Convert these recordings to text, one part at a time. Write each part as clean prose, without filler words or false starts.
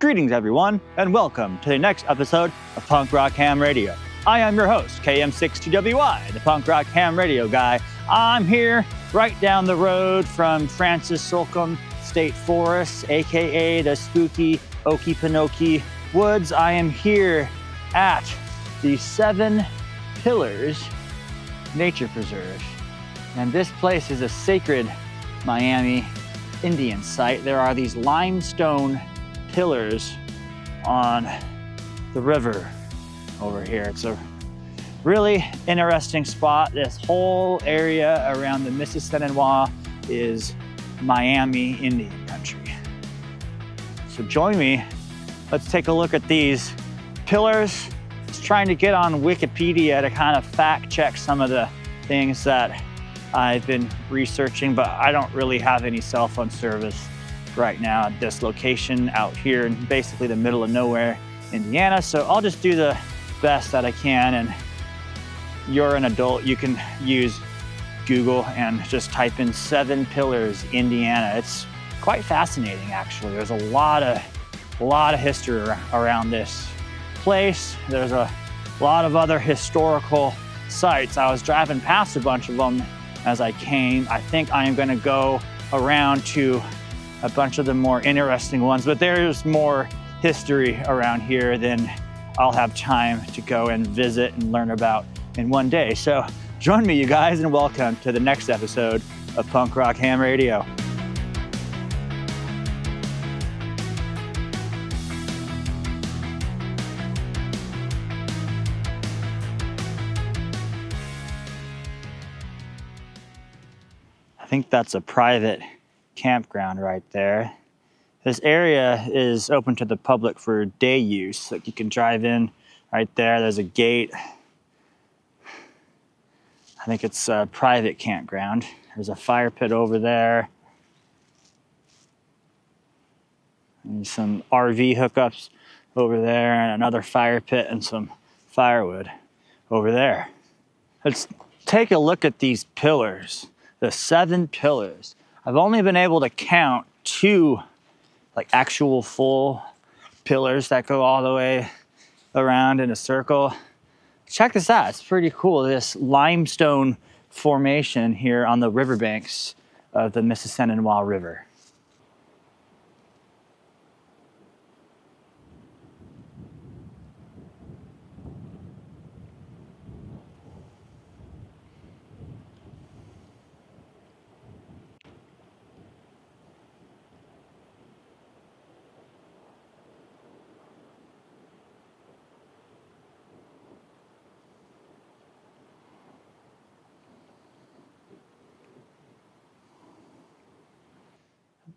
Greetings, everyone, and welcome to the next episode of Punk Rock Ham Radio. I am your host, KM62WY, the Punk Rock Ham Radio guy. I'm here right down the road from Francis Slocum State Forest, aka the spooky Okefenokee Woods. I am here at the Seven Pillars Nature Preserve. And this place is a sacred Miami Indian site. There are these limestone pillars on the river over here. It's a really interesting spot. This whole area around the Mississauga is Miami Indian country. So join me. Let's take a look at these pillars. Just trying to get on Wikipedia to kind of fact check some of the things that I've been researching, but I don't really have any cell phone service right now at this location out here in basically the middle of nowhere, Indiana. So I'll just do the best that I can. And you're an adult, you can use Google and just type in Seven Pillars, Indiana. It's quite fascinating, actually. There's a lot of history around this place. There's a lot of other historical sites. I was driving past a bunch of them as I came. I think I am gonna go around to a bunch of the more interesting ones, but there's more history around here than I'll have time to go and visit and learn about in one day. So join me, you guys, and welcome to the next episode of Punk Rock Ham Radio. I think that's a private campground right there. This area is open to the public for day use. Like, you can drive in right there. There's a gate. I think it's a private campground. There's a fire pit over there. And some RV hookups over there, and another fire pit and some firewood over there. Let's take a look at these pillars, the Seven Pillars. I've only been able to count two, like, actual full pillars that go all the way around in a circle. Check this out, it's pretty cool. This limestone formation here on the riverbanks of the Mississauga River.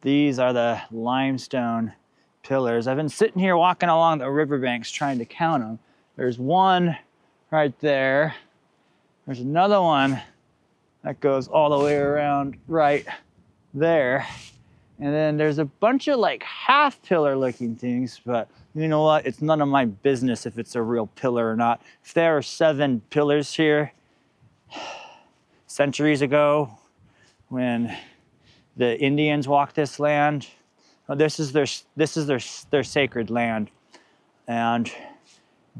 These are the limestone pillars. I've been sitting here walking along the riverbanks trying to count them. There's one right there. There's another one that goes all the way around right there. And then there's a bunch of like half pillar looking things, but you know what? It's none of my business if it's a real pillar or not. If there are seven pillars here centuries ago when the Indians walked this land, this is their sacred land. And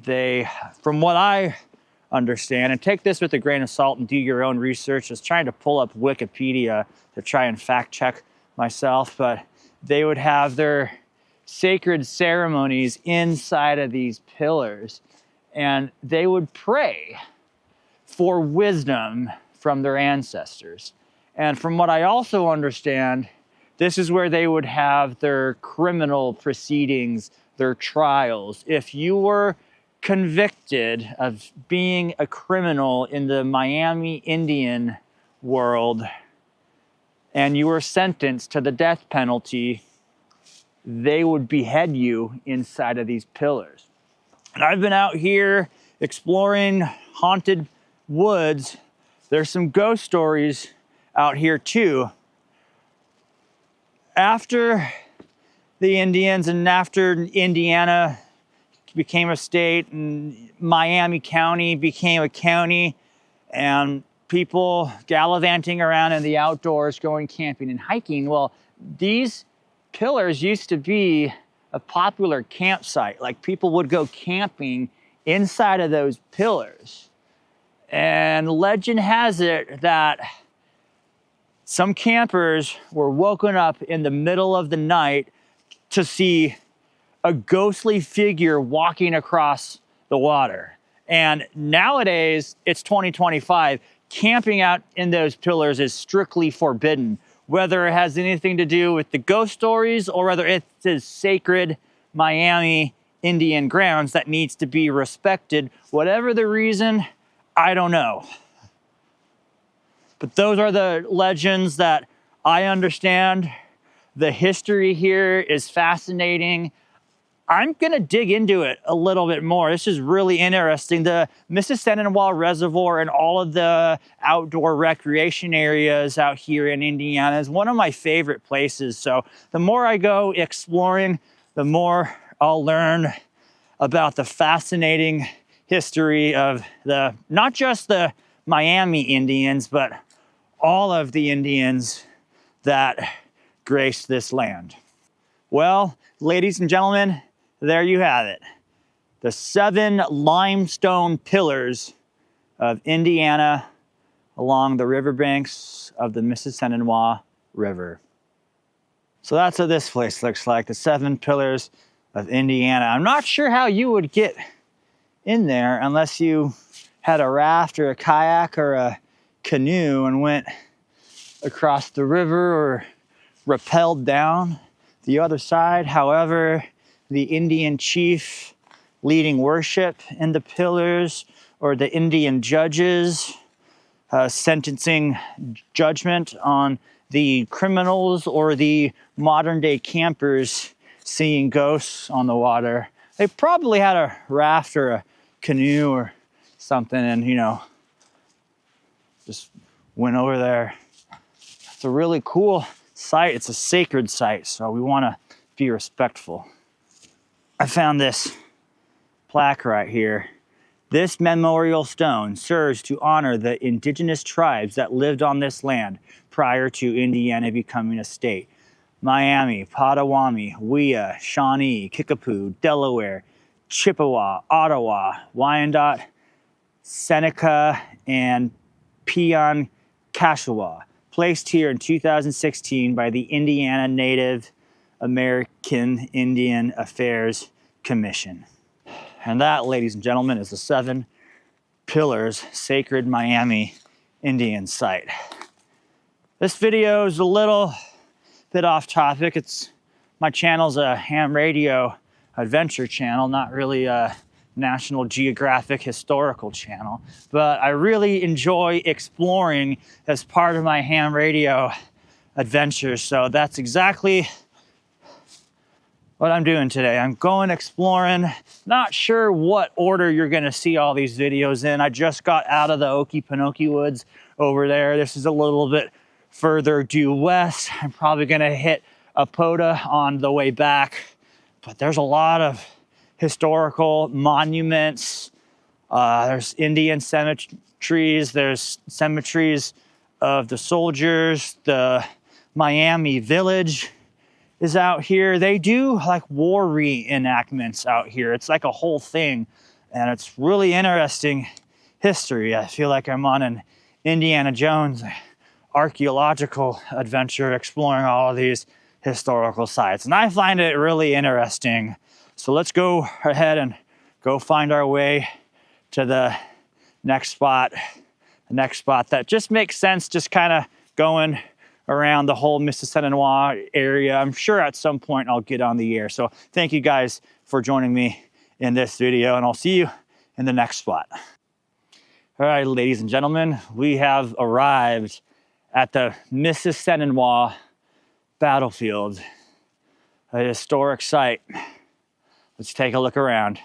they, from what I understand, and take this with a grain of salt and do your own research. I was trying to pull up Wikipedia to try and fact check myself, but they would have their sacred ceremonies inside of these pillars, and they would pray for wisdom from their ancestors. And from what I also understand, this is where they would have their criminal proceedings, their trials. If you were convicted of being a criminal in the Miami Indian world and you were sentenced to the death penalty, they would behead you inside of these pillars. And I've been out here exploring haunted woods. There's some ghost stories out here too. After the Indians and after Indiana became a state and Miami County became a county, and people gallivanting around in the outdoors, going camping and hiking, well, these pillars used to be a popular campsite. Like people would go camping inside of those pillars. And legend has it that some campers were woken up in the middle of the night to see a ghostly figure walking across the water. And nowadays, it's 2025, camping out in those pillars is strictly forbidden, whether it has anything to do with the ghost stories or whether it's a sacred Miami Indian grounds that needs to be respected. Whatever the reason, I don't know. But those are the legends that I understand. The history here is fascinating. I'm gonna dig into it a little bit more. This is really interesting. The Mississauga Reservoir and all of the outdoor recreation areas out here in Indiana is one of my favorite places. So the more I go exploring, the more I'll learn about the fascinating history of not just the Miami Indians, but all of the Indians that graced this land. Well, ladies and gentlemen, there you have it. The 7 limestone pillars of Indiana along the riverbanks of the Mississauga River. So that's what this place looks like, the 7 pillars of Indiana. I'm not sure how you would get in there unless you had a raft or a kayak or a canoe and went across the river or rappelled down the other side. However, the Indian chief leading worship in the pillars, or the Indian judges sentencing judgment on the criminals or the modern day campers seeing ghosts on the water. They probably had a raft or a canoe or something and, just went over there. It's a really cool site. It's a sacred site, so we want to be respectful. I found this plaque right here. This memorial stone serves to honor the indigenous tribes that lived on this land prior to Indiana becoming a state. Miami, Potawatomi, Wea, Shawnee, Kickapoo, Delaware, Chippewa, Ottawa, Wyandot, Seneca, and Peon-Kashawa, placed here in 2016 by the Indiana Native American Indian Affairs Commission. And that, ladies and gentlemen, is the 7 Pillars Sacred Miami Indian Site. This video is a little bit off topic. My channel's a ham radio adventure channel, not really a National Geographic historical channel, but I really enjoy exploring as part of my ham radio adventures. So that's exactly what I'm doing today. I'm going exploring. Not sure what order you're gonna see all these videos in. I just got out of the Okefenokee Woods over there. This is a little bit further due west. I'm probably gonna hit a POTA on the way back, but there's a lot of historical monuments. There's Indian cemeteries. There's cemeteries of the soldiers. The Miami Village is out here. They do like war reenactments out here. It's like a whole thing, and it's really interesting history. I feel like I'm on an Indiana Jones archaeological adventure exploring all of these historical sites, and I find it really interesting. So let's go ahead and go find our way to the next spot that just makes sense, just kind of going around the whole Mississauga area. I'm sure at some point I'll get on the air. So thank you guys for joining me in this video, and I'll see you in the next spot. All right, ladies and gentlemen, we have arrived at the Mississauga battlefield, a historic site. Let's take a look around.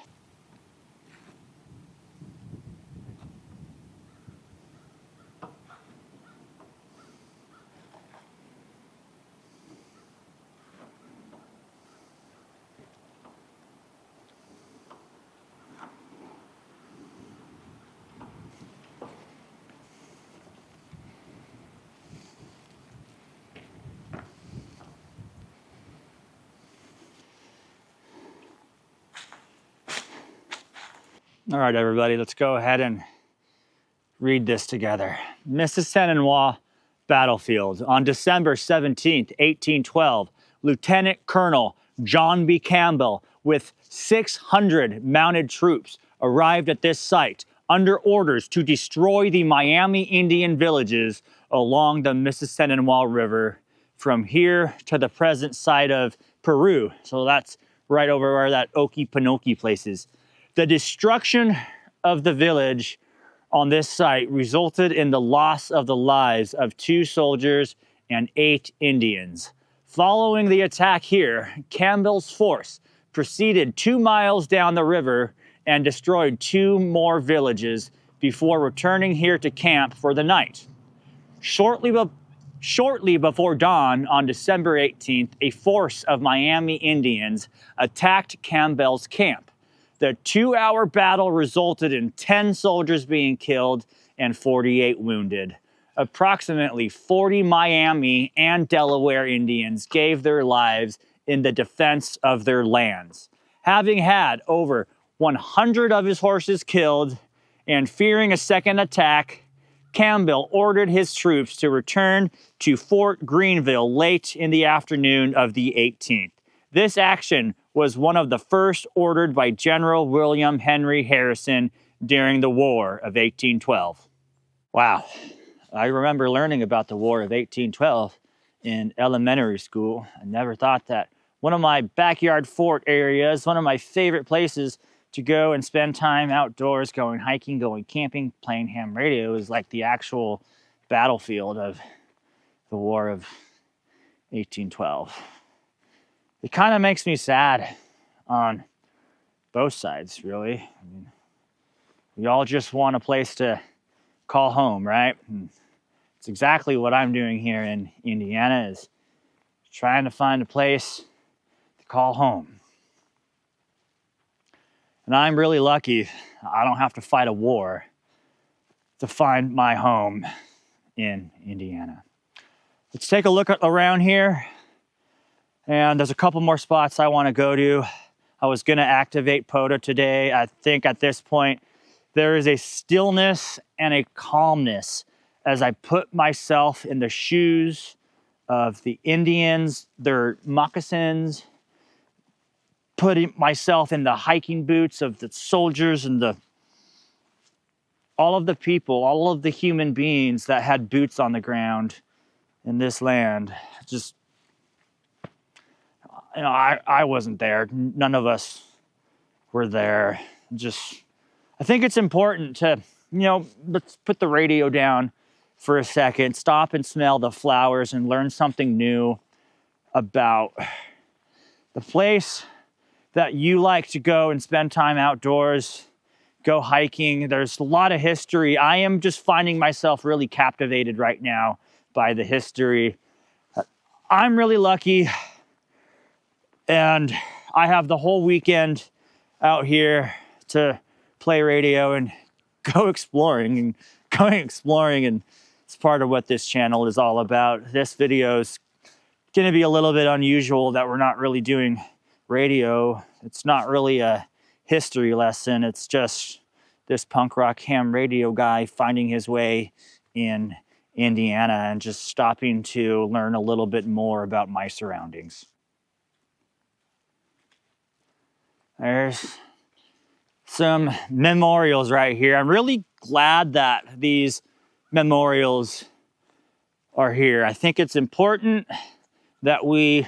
All right, everybody, let's go ahead and read this together. Mississinewa Battlefield. On December 17th, 1812, Lieutenant Colonel John B. Campbell, with 600 mounted troops, arrived at this site under orders to destroy the Miami Indian villages along the Mississinewa River from here to the present site of Peru. So that's right over where that Okefenokee place is. The destruction of the village on this site resulted in the loss of the lives of 2 soldiers and 8 Indians. Following the attack here, Campbell's force proceeded 2 miles down the river and destroyed 2 more villages before returning here to camp for the night. Shortly before dawn on December 18th, a force of Miami Indians attacked Campbell's camp. The 2-hour battle resulted in 10 soldiers being killed and 48 wounded. Approximately 40 Miami and Delaware Indians gave their lives in the defense of their lands. Having had over 100 of his horses killed and fearing a second attack, Campbell ordered his troops to return to Fort Greenville late in the afternoon of the 18th. This action was one of the first ordered by General William Henry Harrison during the War of 1812. Wow, I remember learning about the War of 1812 in elementary school. I never thought that one of my backyard fort areas, one of my favorite places to go and spend time outdoors, going hiking, going camping, playing ham radio, is like the actual battlefield of the War of 1812. It kind of makes me sad on both sides, really. I mean, we all just want a place to call home, right? And it's exactly what I'm doing here in Indiana, is trying to find a place to call home. And I'm really lucky I don't have to fight a war to find my home in Indiana. Let's take a look around here. And there's a couple more spots I want to go to. I was going to activate POTA today. I think at this point, there is a stillness and a calmness as I put myself in the shoes of the Indians, their moccasins, putting myself in the hiking boots of the soldiers and all of the people, all of the human beings that had boots on the ground in this land. Just, you know, I wasn't there. None of us were there. I think it's important to, let's put the radio down for a second, stop and smell the flowers and learn something new about the place that you like to go and spend time outdoors, go hiking. There's a lot of history. I am just finding myself really captivated right now by the history. I'm really lucky, and I have the whole weekend out here to play radio and go exploring. And it's part of what this channel is all about. This video is going to be a little bit unusual that we're not really doing radio. It's not really a history lesson. It's just this punk rock ham radio guy finding his way in Indiana and just stopping to learn a little bit more about my surroundings. There's some memorials right here. I'm really glad that these memorials are here. I think it's important that we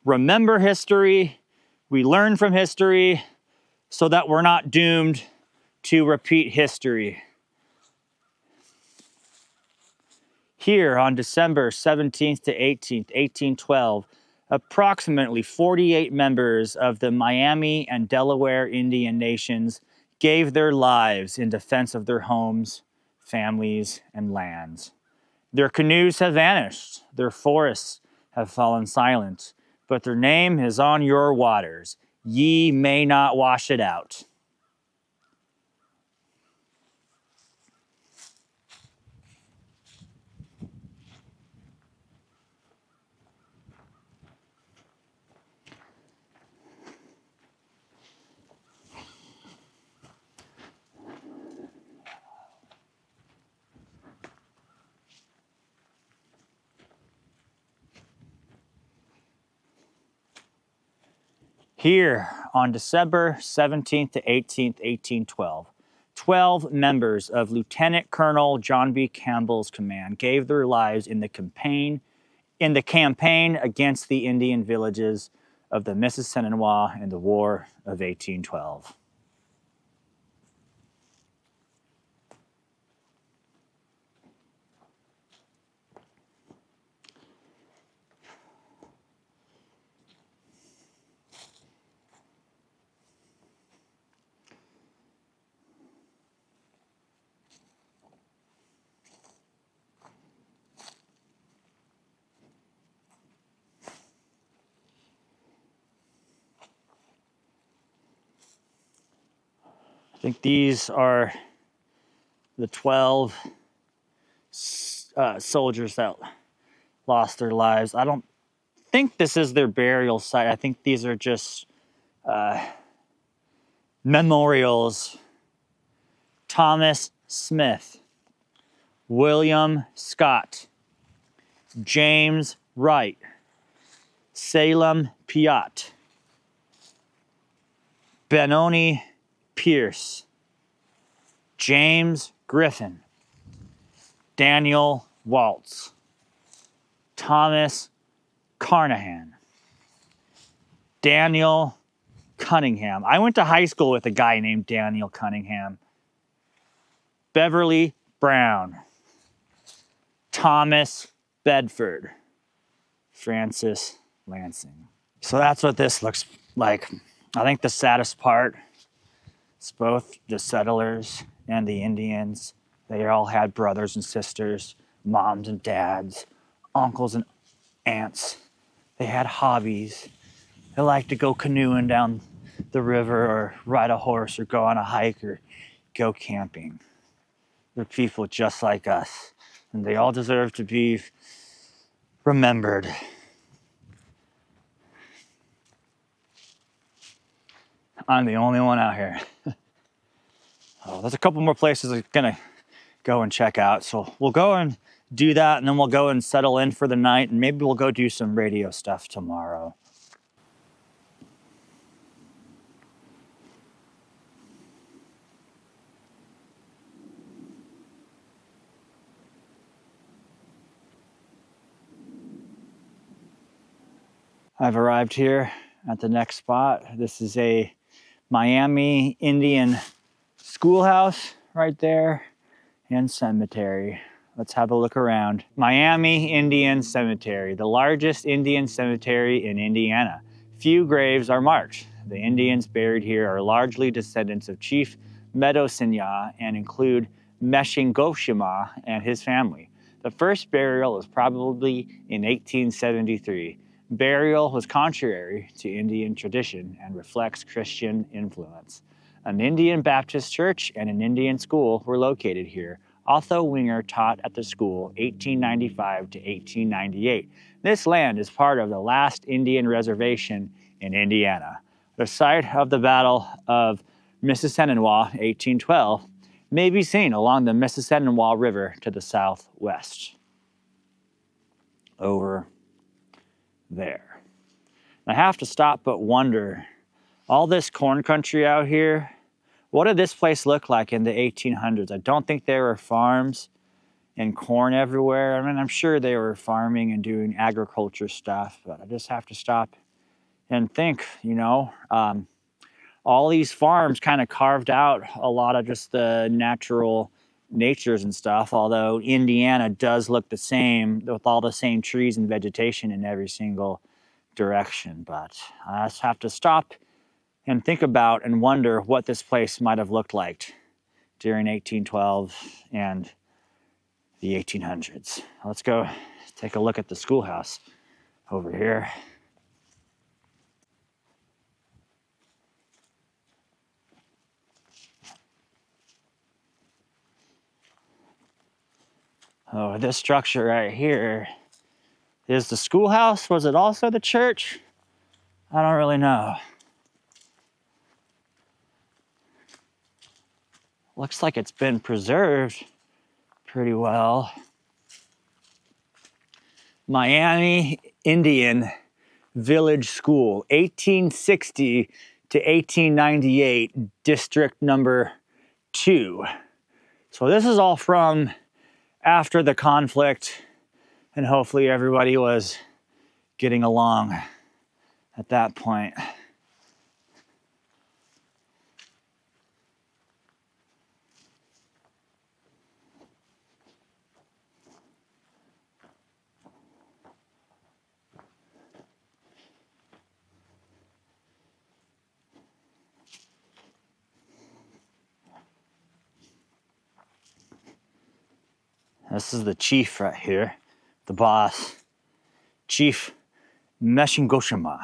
remember history, we learn from history, so that we're not doomed to repeat history. Here on December 17th to 18th, 1812, approximately 48 members of the Miami and Delaware Indian nations gave their lives in defense of their homes, families, and lands. Their canoes have vanished, their forests have fallen silent, but their name is on your waters. Ye may not wash it out. Here on December 17th to 18th, 1812, 12 members of Lieutenant Colonel John B. Campbell's command gave their lives in the campaign against the Indian villages of the Mississinawa in the War of 1812. I think these are the 12 soldiers that lost their lives. I don't think this is their burial site. I think these are just memorials. Thomas Smith, William Scott, James Wright, Salem Piatt, Benoni Pierce, James Griffin, Daniel Waltz, Thomas Carnahan, Daniel Cunningham. I went to high school with a guy named Daniel Cunningham. Beverly Brown, Thomas Bedford, Francis Lansing. So that's what this looks like. I think the saddest part is both the settlers and the Indians. They all had brothers and sisters, moms and dads, uncles and aunts. They had hobbies. They liked to go canoeing down the river or ride a horse or go on a hike or go camping. They're people just like us, and they all deserve to be remembered. I'm the only one out here. Oh, there's a couple more places I'm gonna go and check out, so we'll go and do that, and then we'll go and settle in for the night, and maybe we'll go do some radio stuff tomorrow. I've arrived here at the next spot. This is a Miami Indian schoolhouse right there and cemetery. Let's have a look around. Miami Indian Cemetery, the largest Indian cemetery in Indiana. Few graves are marked. The Indians buried here are largely descendants of Chief Medosinya and include Meshingoshima and his family. The first burial was probably in 1873. Burial was contrary to Indian tradition and reflects Christian influence. An Indian Baptist church and an Indian school were located here. Otho Winger taught at the school 1895 to 1898. This land is part of the last Indian reservation in Indiana. The site of the Battle of Mississinawa, 1812, may be seen along the Mississinawa River to the southwest. Over there. I have to stop but wonder, all this corn country out here, what did this place look like in the 1800s? I don't think there were farms and corn everywhere. I mean, I'm sure they were farming and doing agriculture stuff, but I just have to stop and think, all these farms kind of carved out a lot of just the natural natures and stuff, although Indiana does look the same with all the same trees and vegetation in every single direction. But I just have to stop and think about and wonder what this place might have looked like during 1812 and the 1800s. Let's go take a look at the schoolhouse over here. Oh, this structure right here is the schoolhouse. Was it also the church? I don't really know. Looks like it's been preserved pretty well. Miami Indian Village School, 1860 to 1898, District number 2. So this is all from after the conflict, and hopefully everybody was getting along at that point. This is the chief right here, the boss, Chief Meshingoshima,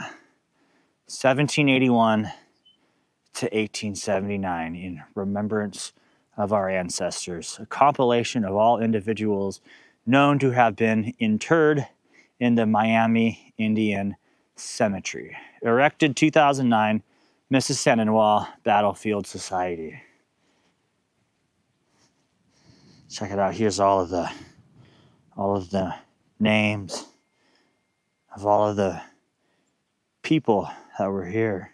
1781 to 1879, in remembrance of our ancestors, a compilation of all individuals known to have been interred in the Miami Indian Cemetery. Erected 2009, Mississauga Battlefield Society. Check it out. Here's all of the names of all of the people that were here.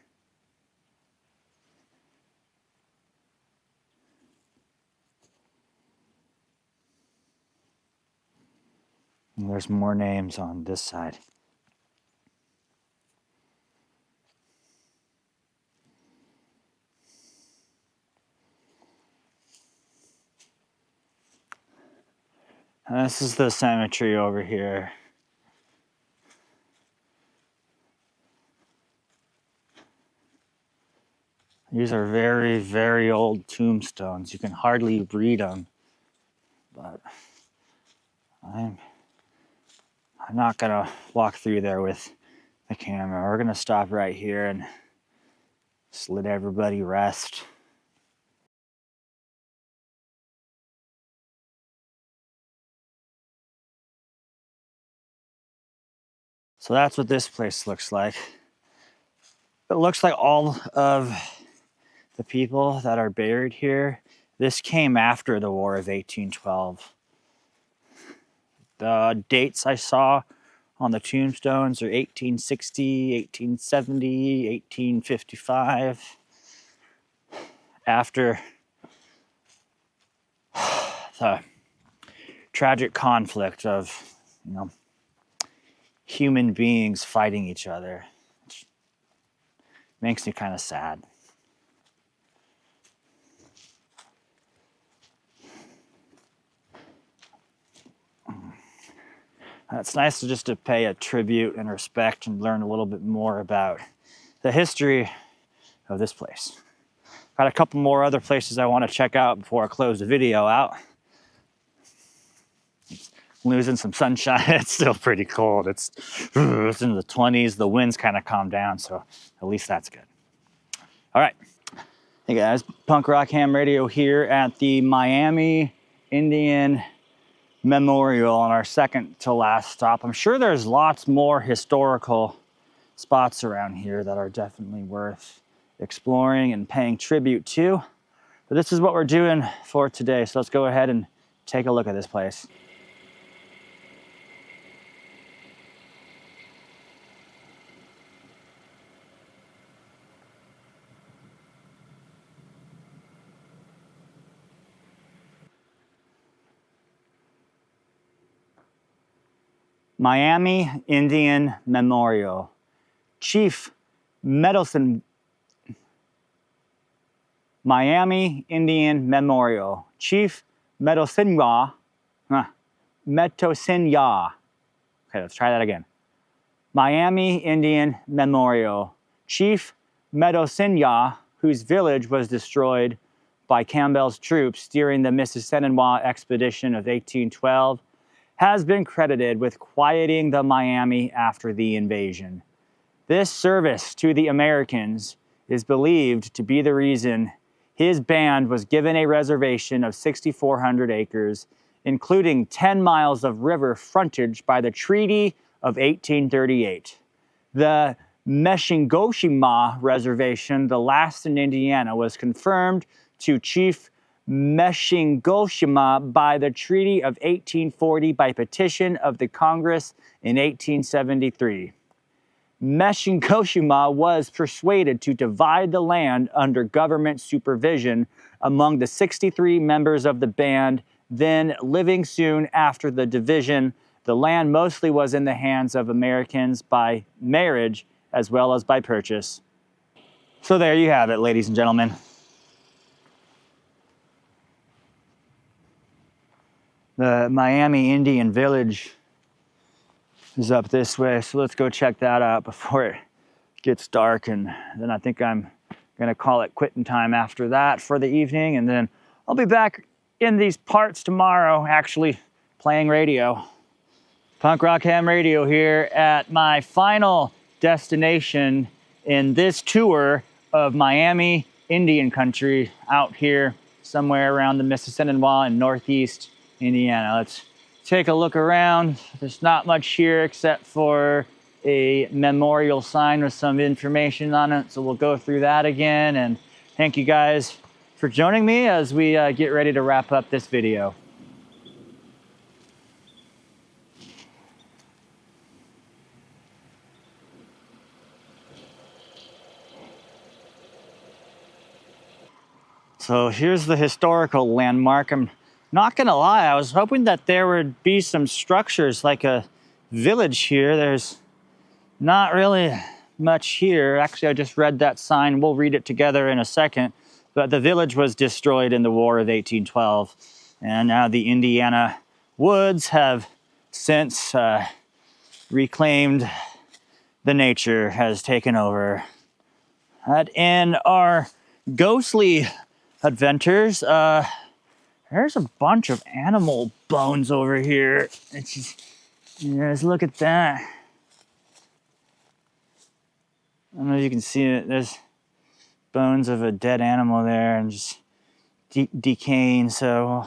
And there's more names on this side. And this is the cemetery over here. These are very, very old tombstones. You can hardly read them, but I'm not gonna walk through there with the camera. We're gonna stop right here and just let everybody rest. So that's what this place looks like. It looks like all of the people that are buried here, this came after the War of 1812. The dates I saw on the tombstones are 1860, 1870, 1855. After the tragic conflict of, human beings fighting each other, which makes me kind of sad. It's nice to pay a tribute and respect and learn a little bit more about the history of this place. Got a couple more other places I want to check out before I close the video out. Losing some sunshine. It's still pretty cold. It's in the 20s. The wind's kind of calmed down, so at least that's good. All right. Hey guys, Punk Rock Ham Radio here at the Miami Indian Memorial on our second to last stop. I'm sure there's lots more historical spots around here that are definitely worth exploring and paying tribute to. But this is what we're doing for today, so let's go ahead and take a look at this place. Miami Indian Memorial. Chief Miami Indian Memorial. Chief Metosinya. Okay, let's try that again. Miami Indian Memorial. Chief Metosinya, whose village was destroyed by Campbell's troops during the Mississauga expedition of 1812, has been credited with quieting the Miami after the invasion. This service to the Americans is believed to be the reason his band was given a reservation of 6,400 acres, including 10 miles of river frontage by the Treaty of 1838. The Meshingoshima Reservation, the last in Indiana, was confirmed to Chief Meshingoshima by the Treaty of 1840 by petition of the Congress in 1873. Meshinkoshima was persuaded to divide the land under government supervision among the 63 members of the band, then living soon after the division. The land mostly was in the hands of Americans by marriage as well as by purchase. So there you have it, ladies and gentlemen. The Miami Indian Village is up this way, so let's go check that out before it gets dark, and then I think I'm gonna call it quitting time after that for the evening, and then I'll be back in these parts tomorrow actually playing radio. Punk Rock Ham Radio here at my final destination in this tour of Miami Indian country out here somewhere around the Mississippi in northeast Indiana. Let's take a look around. There's not much here except for a memorial sign with some information on it, so we'll go through that again. And thank you guys for joining me as we get ready to wrap up this video. So here's the historical landmark. I'm not gonna lie, I was hoping that there would be some structures like a village here. There's not really much here. Actually, I just read that sign. We'll read it together in a second. But the village was destroyed in the War of 1812. And now the Indiana woods have since reclaimed the nature, has taken over. And in our ghostly adventures, there's a bunch of animal bones over here. It's just, let's look at that. I don't know if you can see it. There's bones of a dead animal there and just decaying, so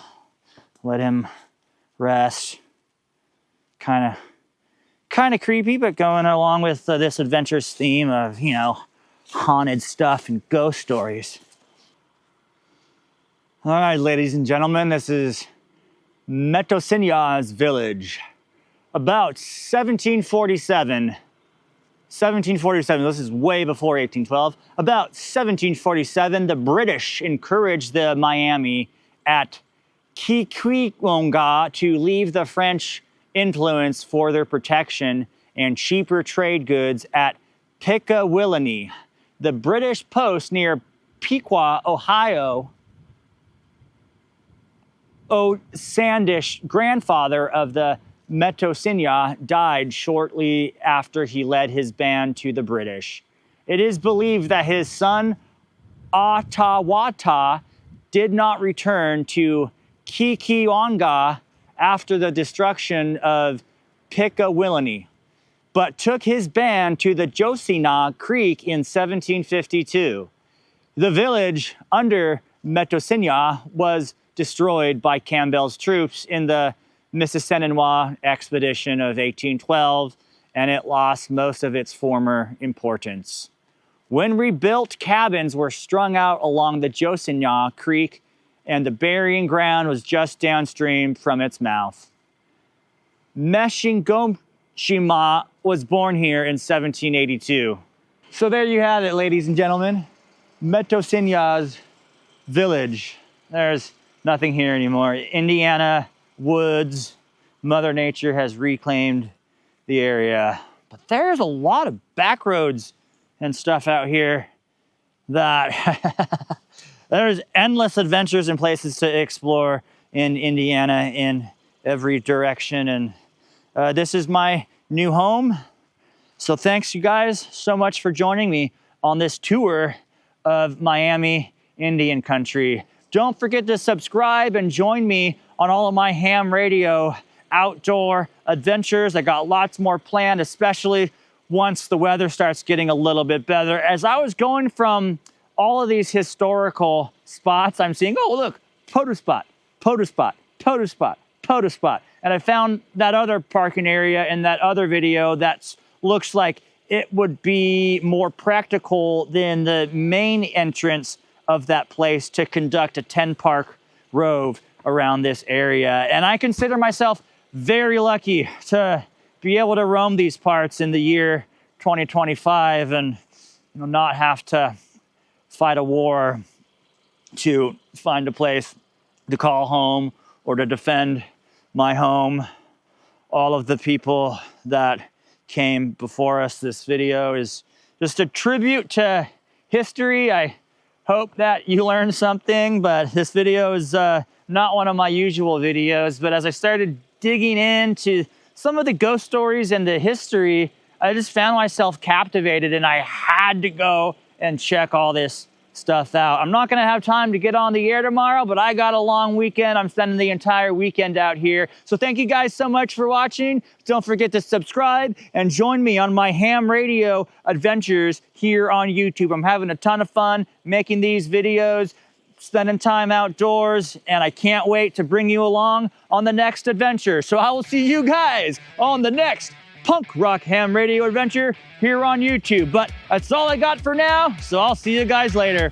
let him rest. Kind of creepy, but going along with this adventurous theme of, you know, haunted stuff and ghost stories. All right, ladies and gentlemen, this is Metosinhas village. About 1747, this is way before 1812. About 1747, the British encouraged the Miami at Kikwionga to leave the French influence for their protection and cheaper trade goods at Pickawillany. The British post near Pequot, Ohio, Sandish, grandfather of the Metosinhas, died shortly after he led his band to the British. It is believed that his son, Atawata, did not return to Kikwionga after the destruction of Pickawillany, but took his band to the Josina Creek in 1752. The village under Metosinhas was destroyed by Campbell's troops in the Mississippi expedition of 1812, and it lost most of its former importance. When rebuilt, cabins were strung out along the Josina Creek, and the burying ground was just downstream from its mouth. Meshinkoshima was born here in 1782. So there you have it, ladies and gentlemen. Metosinhas village. There's nothing here anymore. Indiana woods, Mother Nature has reclaimed the area. But there's a lot of back roads and stuff out here that there's endless adventures and places to explore in Indiana in every direction. And this is my new home. So thanks you guys so much for joining me on this tour of Miami Indian country. Don't forget to subscribe and join me on all of my ham radio outdoor adventures. I got lots more planned, especially once the weather starts getting a little bit better. As I was going from all of these historical spots, I'm seeing, oh, look, POTA spot, POTA spot, POTA spot, POTA spot. And I found that other parking area in that other video that looks like it would be more practical than the main entrance of that place to conduct a 10-park rove around this area. And I consider myself very lucky to be able to roam these parts in the year 2025 and not have to fight a war to find a place to call home or to defend my home. All of the people that came before us, this video is just a tribute to history. I hope that you learned something, but this video is not one of my usual videos. But as I started digging into some of the ghost stories and the history, I just found myself captivated, and I had to go and check all this stuff out. I'm not gonna have time to get on the air tomorrow, but I got a long weekend. I'm spending the entire weekend out here. So thank you guys so much for watching. Don't forget to subscribe and join me on my ham radio adventures here on YouTube. I'm having a ton of fun making these videos, spending time outdoors, and I can't wait to bring you along on the next adventure. So I will see you guys on the next punk rock ham radio adventure here on YouTube. But that's all I got for now, so I'll see you guys later.